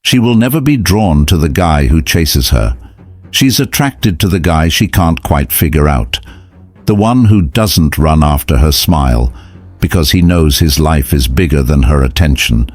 She will never be drawn to the guy who chases her. She's attracted to the guy she can't quite figure out. The one who doesn't run after her smile, because he knows his life is bigger than her attention.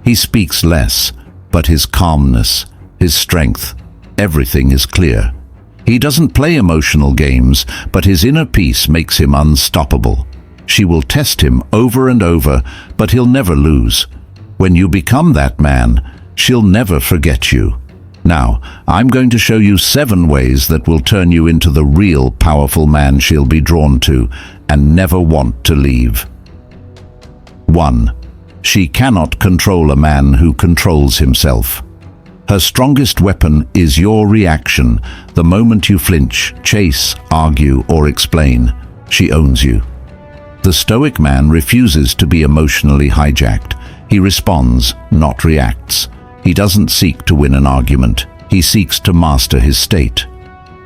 He speaks less, but his calmness, his strength, everything is clear. He doesn't play emotional games, but his inner peace makes him unstoppable. She will test him over and over, but he'll never lose. When you become that man, she'll never forget you. Now, I'm going to show you 7 ways that will turn you into the real powerful man she'll be drawn to and never want to leave. 1. She cannot control a man who controls himself. Her strongest weapon is your reaction. The moment you flinch, chase, argue, or explain, she owns you. The Stoic man refuses to be emotionally hijacked. He responds, not reacts. He doesn't seek to win an argument. He seeks to master his state.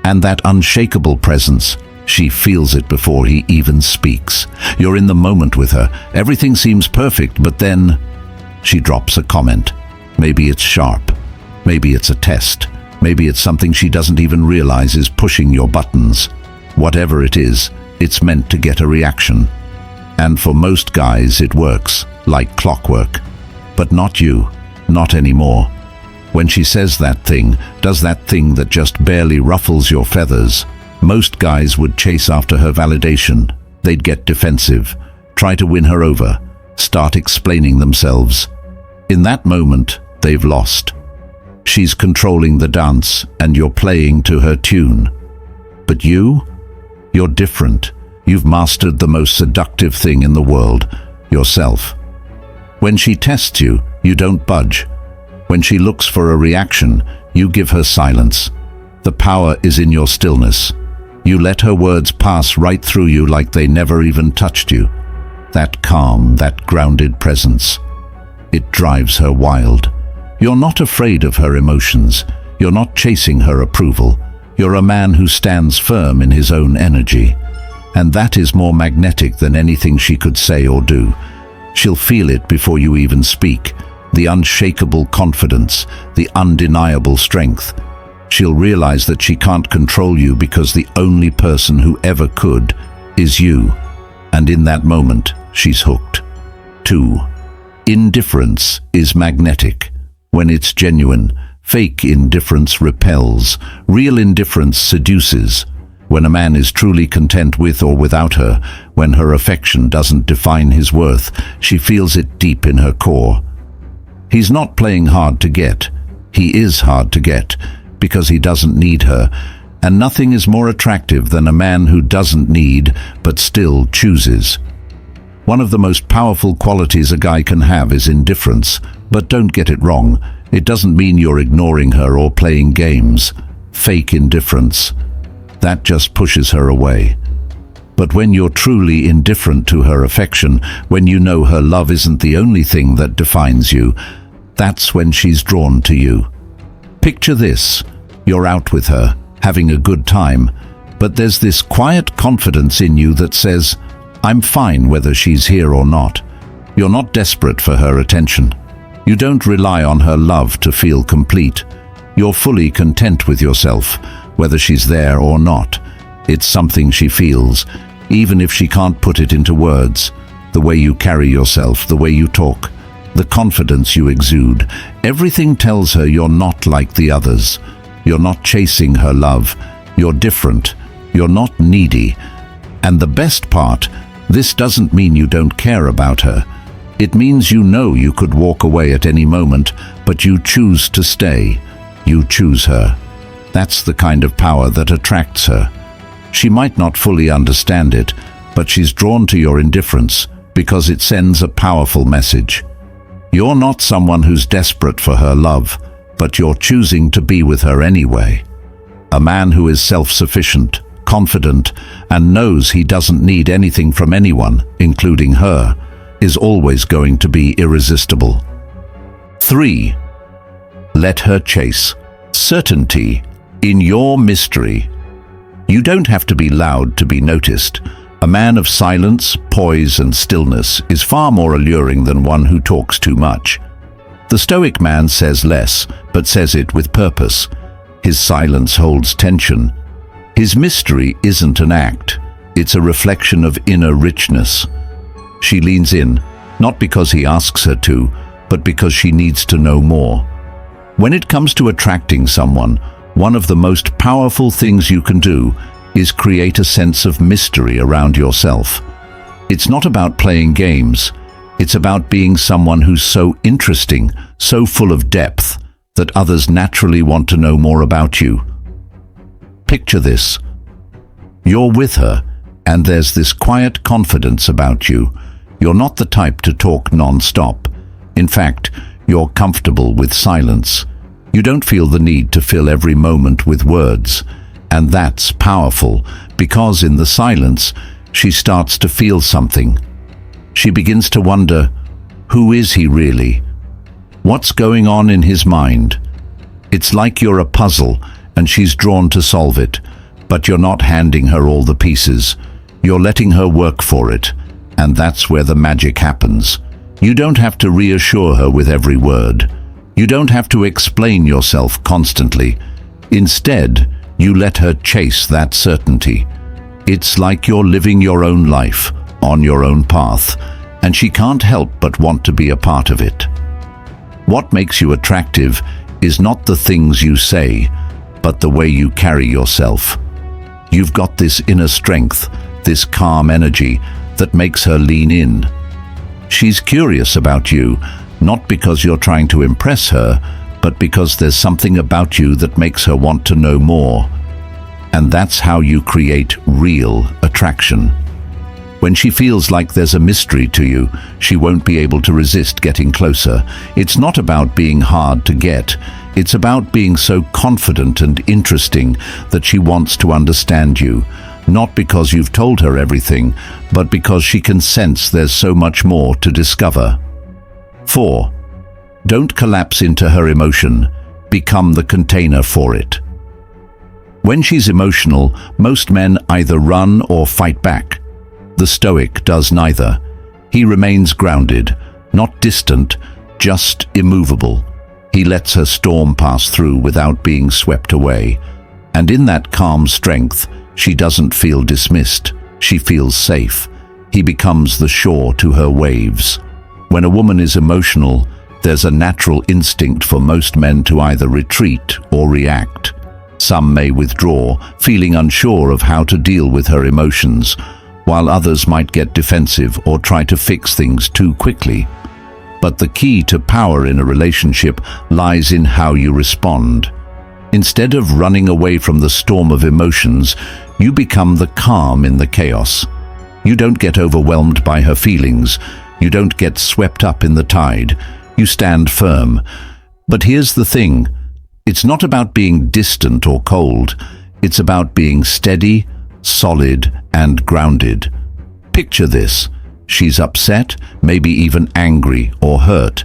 And that unshakable presence, she feels it before he even speaks. You're in the moment with her. Everything seems perfect, but then she drops a comment. Maybe it's sharp. Maybe it's a test. Maybe it's something she doesn't even realize is pushing your buttons. Whatever it is, it's meant to get a reaction. And for most guys, it works, like clockwork. But not you. Not anymore. When she says that thing, does that thing that just barely ruffles your feathers, most guys would chase after her validation. They'd get defensive, try to win her over, start explaining themselves. In that moment, they've lost. She's controlling the dance, and you're playing to her tune. But you're different. You've mastered the most seductive thing in the world, yourself. When she tests you, you don't budge. When she looks for a reaction, you give her silence. The power is in your stillness. You let her words pass right through you like they never even touched you. That calm, that grounded presence. It drives her wild. You're not afraid of her emotions. You're not chasing her approval. You're a man who stands firm in his own energy. And that is more magnetic than anything she could say or do. She'll feel it before you even speak. The unshakable confidence, the undeniable strength. She'll realize that she can't control you because the only person who ever could is you. And in that moment, she's hooked. 2. Indifference is magnetic. When it's genuine, fake indifference repels. Real indifference seduces. When a man is truly content with or without her, when her affection doesn't define his worth, she feels it deep in her core. He's not playing hard to get. He is hard to get, because he doesn't need her, and nothing is more attractive than a man who doesn't need, but still chooses. One of the most powerful qualities a guy can have is indifference, but don't get it wrong. It doesn't mean you're ignoring her or playing games. Fake indifference. That just pushes her away. But when you're truly indifferent to her affection, when you know her love isn't the only thing that defines you, that's when she's drawn to you. Picture this. You're out with her, having a good time, but there's this quiet confidence in you that says, I'm fine whether she's here or not. You're not desperate for her attention. You don't rely on her love to feel complete. You're fully content with yourself, whether she's there or not. It's something she feels, even if she can't put it into words. The way you carry yourself, the way you talk, the confidence you exude, everything tells her you're not like the others. You're not chasing her love. You're different. You're not needy. And the best part, this doesn't mean you don't care about her. It means you know you could walk away at any moment, but you choose to stay. You choose her. That's the kind of power that attracts her. She might not fully understand it, but she's drawn to your indifference because it sends a powerful message. You're not someone who's desperate for her love, but you're choosing to be with her anyway. A man who is self-sufficient, confident, and knows he doesn't need anything from anyone, including her, is always going to be irresistible. 3. Let her chase. Certainty in your mystery. You don't have to be loud to be noticed. A man of silence, poise, and stillness is far more alluring than one who talks too much. The Stoic man says less, but says it with purpose. His silence holds tension. His mystery isn't an act, it's a reflection of inner richness. She leans in, not because he asks her to, but because she needs to know more. When it comes to attracting someone, one of the most powerful things you can do is create a sense of mystery around yourself. It's not about playing games. It's about being someone who's so interesting, so full of depth, that others naturally want to know more about you. Picture this. You're with her, and there's this quiet confidence about you. You're not the type to talk non-stop. In fact, you're comfortable with silence. You don't feel the need to fill every moment with words. And that's powerful, because in the silence, she starts to feel something. She begins to wonder, who is he really? What's going on in his mind? It's like you're a puzzle, and she's drawn to solve it, but you're not handing her all the pieces. You're letting her work for it, and that's where the magic happens. You don't have to reassure her with every word. You don't have to explain yourself constantly. Instead, you let her chase that certainty. It's like you're living your own life, on your own path, and she can't help but want to be a part of it. What makes you attractive is not the things you say, but the way you carry yourself. You've got this inner strength, this calm energy that makes her lean in. She's curious about you, not because you're trying to impress her, but because there's something about you that makes her want to know more. And that's how you create real attraction. When she feels like there's a mystery to you, she won't be able to resist getting closer. It's not about being hard to get. It's about being so confident and interesting that she wants to understand you. Not because you've told her everything, but because she can sense there's so much more to discover. 4. Don't collapse into her emotion. Become the container for it. When she's emotional, most men either run or fight back. The Stoic does neither. He remains grounded, not distant, just immovable. He lets her storm pass through without being swept away. And in that calm strength, she doesn't feel dismissed. She feels safe. He becomes the shore to her waves. When a woman is emotional, there's a natural instinct for most men to either retreat or react. Some may withdraw, feeling unsure of how to deal with her emotions, while others might get defensive or try to fix things too quickly. But the key to power in a relationship lies in how you respond. Instead of running away from the storm of emotions, you become the calm in the chaos. You don't get overwhelmed by her feelings. You don't get swept up in the tide. You stand firm. But here's the thing. It's not about being distant or cold. It's about being steady, solid, and grounded. Picture this. She's upset, maybe even angry or hurt.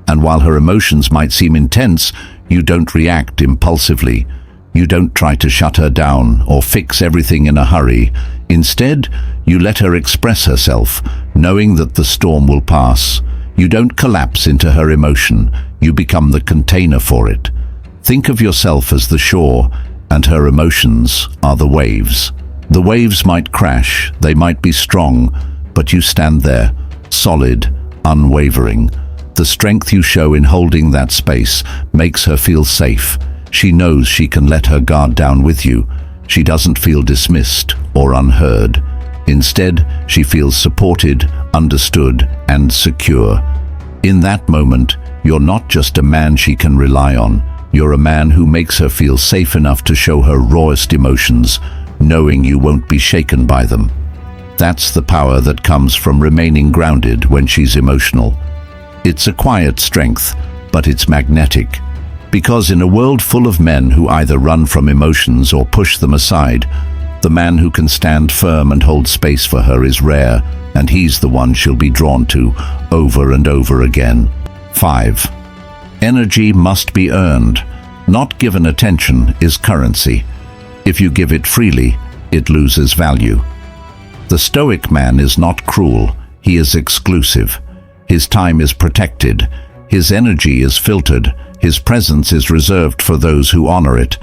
And while her emotions might seem intense, you don't react impulsively. You don't try to shut her down or fix everything in a hurry. Instead, you let her express herself, knowing that the storm will pass. You don't collapse into her emotion. You become the container for it. Think of yourself as the shore, and her emotions are the waves. The waves might crash, they might be strong, but you stand there, solid, unwavering. The strength you show in holding that space makes her feel safe. She knows she can let her guard down with you. She doesn't feel dismissed or unheard. Instead, she feels supported, understood, and secure. In that moment, you're not just a man she can rely on. You're a man who makes her feel safe enough to show her rawest emotions, knowing you won't be shaken by them. That's the power that comes from remaining grounded when she's emotional. It's a quiet strength, but it's magnetic. Because in a world full of men who either run from emotions or push them aside, the man who can stand firm and hold space for her is rare, and he's the one she'll be drawn to over and over again. 5. Energy must be earned. Not given attention is currency. If you give it freely, it loses value. The Stoic man is not cruel, he is exclusive. His time is protected. His energy is filtered, his presence is reserved for those who honor it,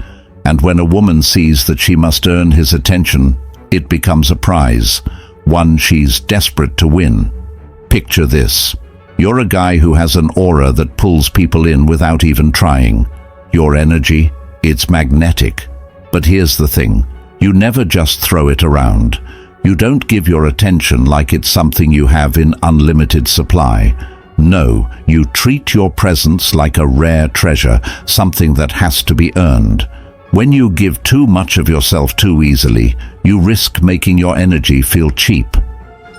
and when a woman sees that she must earn his attention, it becomes a prize, one she's desperate to win. Picture this. You're a guy who has an aura that pulls people in without even trying. Your energy, it's magnetic. But here's the thing, you never just throw it around. You don't give your attention like it's something you have in unlimited supply. No, you treat your presence like a rare treasure, something that has to be earned. When you give too much of yourself too easily, you risk making your energy feel cheap.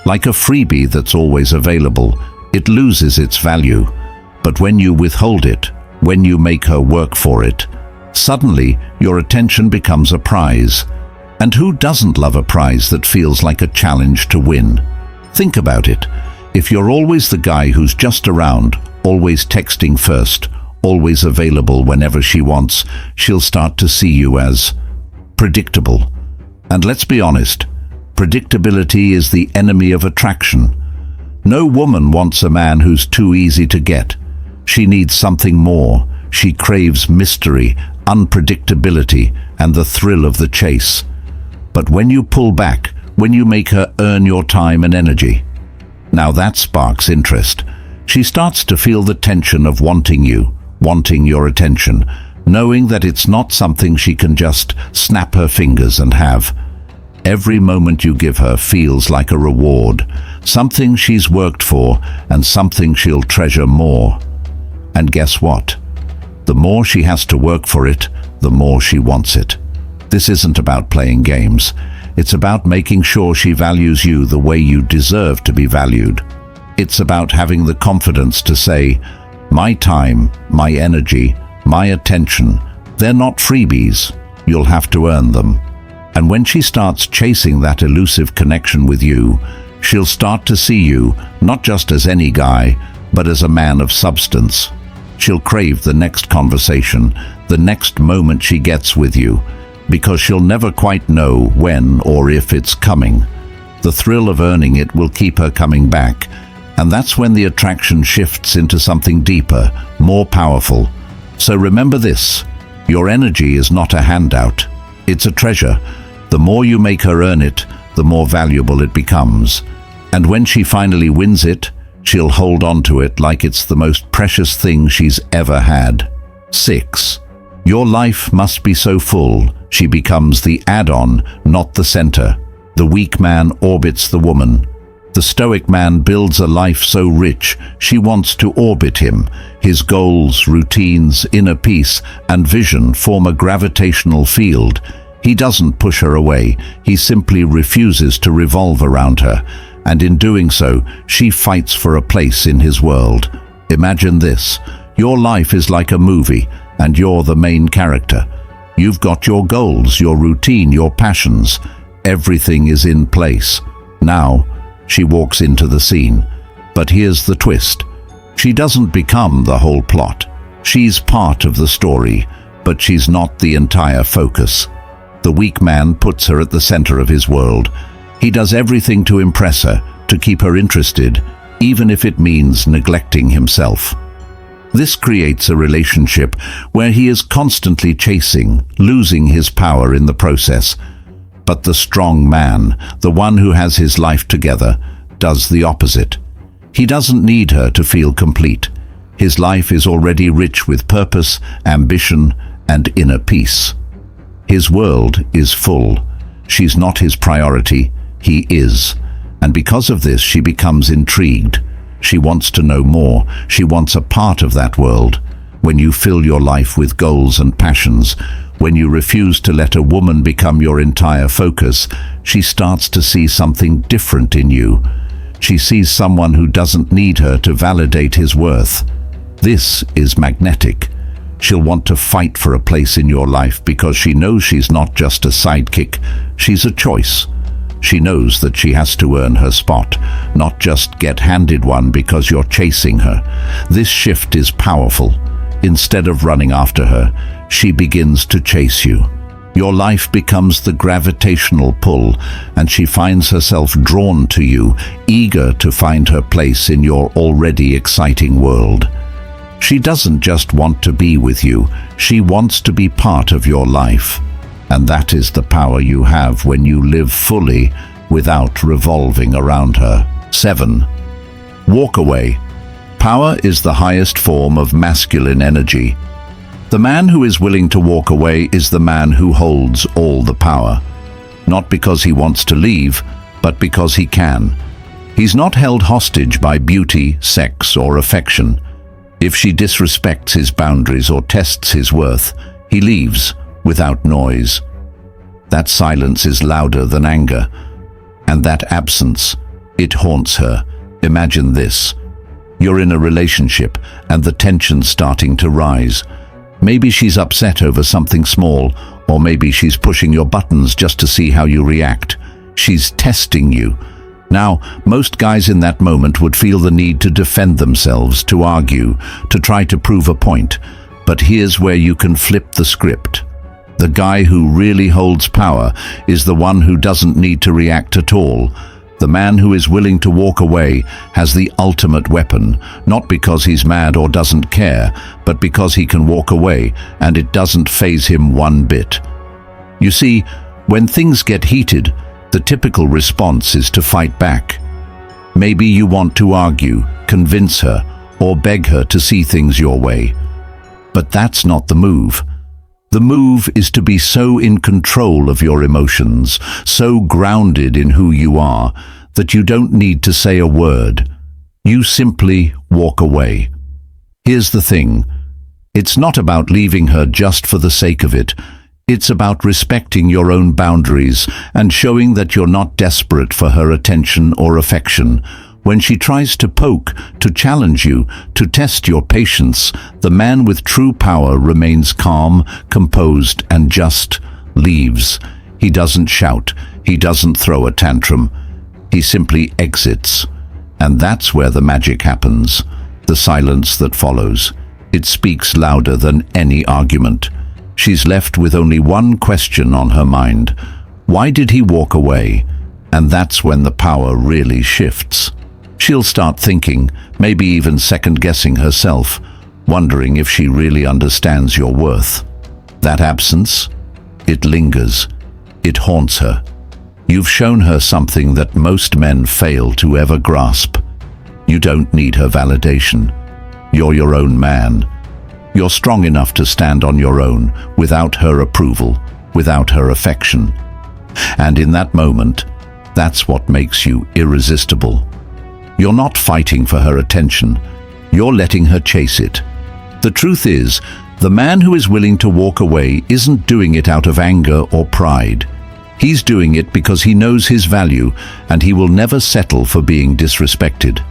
Like a freebie that's always available, it loses its value. But when you withhold it, when you make her work for it, suddenly your attention becomes a prize. And who doesn't love a prize that feels like a challenge to win? Think about it. If you're always the guy who's just around, always texting first, always available whenever she wants, she'll start to see you as predictable. And let's be honest, predictability is the enemy of attraction. No woman wants a man who's too easy to get. She needs something more. She craves mystery, unpredictability, and the thrill of the chase. But when you pull back, when you make her earn your time and energy, now that sparks interest. She starts to feel the tension of wanting you, wanting your attention, knowing that it's not something she can just snap her fingers and have. Every moment you give her feels like a reward, something she's worked for and something she'll treasure more. And guess what? The more she has to work for it, the more she wants it. This isn't about playing games. It's about making sure she values you the way you deserve to be valued. It's about having the confidence to say, my time, my energy, my attention, they're not freebies. You'll have to earn them. And when she starts chasing that elusive connection with you, she'll start to see you not just as any guy, but as a man of substance. She'll crave the next conversation, the next moment she gets with you, because she'll never quite know when or if it's coming. The thrill of earning it will keep her coming back, and that's when the attraction shifts into something deeper, more powerful. So remember this, your energy is not a handout, it's a treasure. The more you make her earn it, the more valuable it becomes. And when she finally wins it, she'll hold on to it like it's the most precious thing she's ever had. 6. Your life must be so full, she becomes the add-on, not the center. The weak man orbits the woman. The Stoic man builds a life so rich, she wants to orbit him. His goals, routines, inner peace, and vision form a gravitational field. He doesn't push her away, he simply refuses to revolve around her. And in doing so, she fights for a place in his world. Imagine this, your life is like a movie, and you're the main character. You've got your goals, your routine, your passions. Everything is in place. Now, she walks into the scene. But here's the twist. She doesn't become the whole plot. She's part of the story, but she's not the entire focus. The weak man puts her at the center of his world. He does everything to impress her, to keep her interested, even if it means neglecting himself. This creates a relationship where he is constantly chasing, losing his power in the process. But the strong man, the one who has his life together, does the opposite. He doesn't need her to feel complete. His life is already rich with purpose, ambition, and inner peace. His world is full. She's not his priority, he is. And because of this, she becomes intrigued. She wants to know more. She wants a part of that world. When you fill your life with goals and passions, when you refuse to let a woman become your entire focus, she starts to see something different in you. She sees someone who doesn't need her to validate his worth. This is magnetic. She'll want to fight for a place in your life because she knows she's not just a sidekick, she's a choice. She knows that she has to earn her spot, not just get handed one because you're chasing her. This shift is powerful. Instead of running after her, she begins to chase you. Your life becomes the gravitational pull, and she finds herself drawn to you, eager to find her place in your already exciting world. She doesn't just want to be with you, she wants to be part of your life. And that is the power you have when you live fully without revolving around her. 7. Walk away. Power is the highest form of masculine energy. The man who is willing to walk away is the man who holds all the power. Not because he wants to leave, but because he can. He's not held hostage by beauty, sex, or affection. If she disrespects his boundaries or tests his worth, he leaves without noise. That silence is louder than anger, and that absence, it haunts her. Imagine this. You're in a relationship and the tension's starting to rise. Maybe she's upset over something small, or maybe she's pushing your buttons just to see how you react. She's testing you. Now, most guys in that moment would feel the need to defend themselves, to argue, to try to prove a point. But here's where you can flip the script. The guy who really holds power is the one who doesn't need to react at all. The man who is willing to walk away has the ultimate weapon, not because he's mad or doesn't care, but because he can walk away and it doesn't faze him one bit. You see, when things get heated, the typical response is to fight back. Maybe you want to argue, convince her, or beg her to see things your way. But that's not the move. The move is to be so in control of your emotions, so grounded in who you are, that you don't need to say a word. You simply walk away. Here's the thing. It's not about leaving her just for the sake of it. It's about respecting your own boundaries and showing that you're not desperate for her attention or affection. When she tries to poke, to challenge you, to test your patience, the man with true power remains calm, composed, and just leaves. He doesn't shout. He doesn't throw a tantrum. He simply exits. And that's where the magic happens. The silence that follows. It speaks louder than any argument. She's left with only one question on her mind. Why did he walk away? And that's when the power really shifts. She'll start thinking, maybe even second-guessing herself, wondering if she really understands your worth. That absence, it lingers. It haunts her. You've shown her something that most men fail to ever grasp. You don't need her validation. You're your own man. You're strong enough to stand on your own, without her approval, without her affection. And in that moment, that's what makes you irresistible. You're not fighting for her attention. You're letting her chase it. The truth is, the man who is willing to walk away isn't doing it out of anger or pride. He's doing it because he knows his value and he will never settle for being disrespected.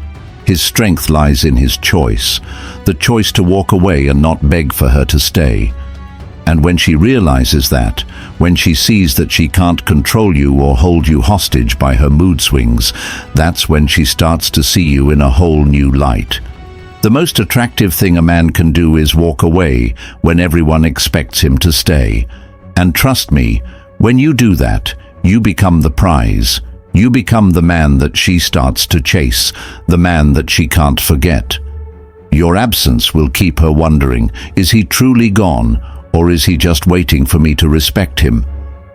His strength lies in his choice, the choice to walk away and not beg for her to stay. And when she realizes that, when she sees that she can't control you or hold you hostage by her mood swings, that's when she starts to see you in a whole new light. The most attractive thing a man can do is walk away when everyone expects him to stay. And trust me, when you do that, you become the prize. You become the man that she starts to chase, the man that she can't forget. Your absence will keep her wondering, is he truly gone? Or is he just waiting for me to respect him?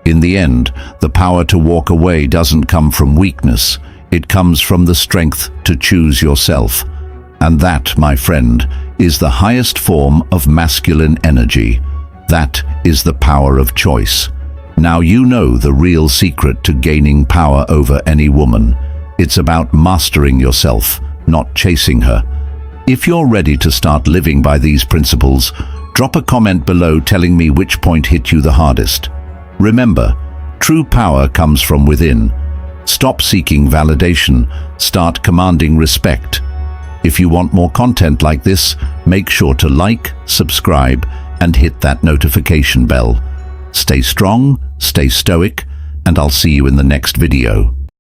In the end, the power to walk away doesn't come from weakness. It comes from the strength to choose yourself. And that, my friend, is the highest form of masculine energy. That is the power of choice. Now you know the real secret to gaining power over any woman. It's about mastering yourself, not chasing her. If you're ready to start living by these principles, drop a comment below telling me which point hit you the hardest. Remember, true power comes from within. Stop seeking validation. Start commanding respect. If you want more content like this, make sure to like, subscribe, and hit that notification bell. Stay strong, stay stoic, and I'll see you in the next video.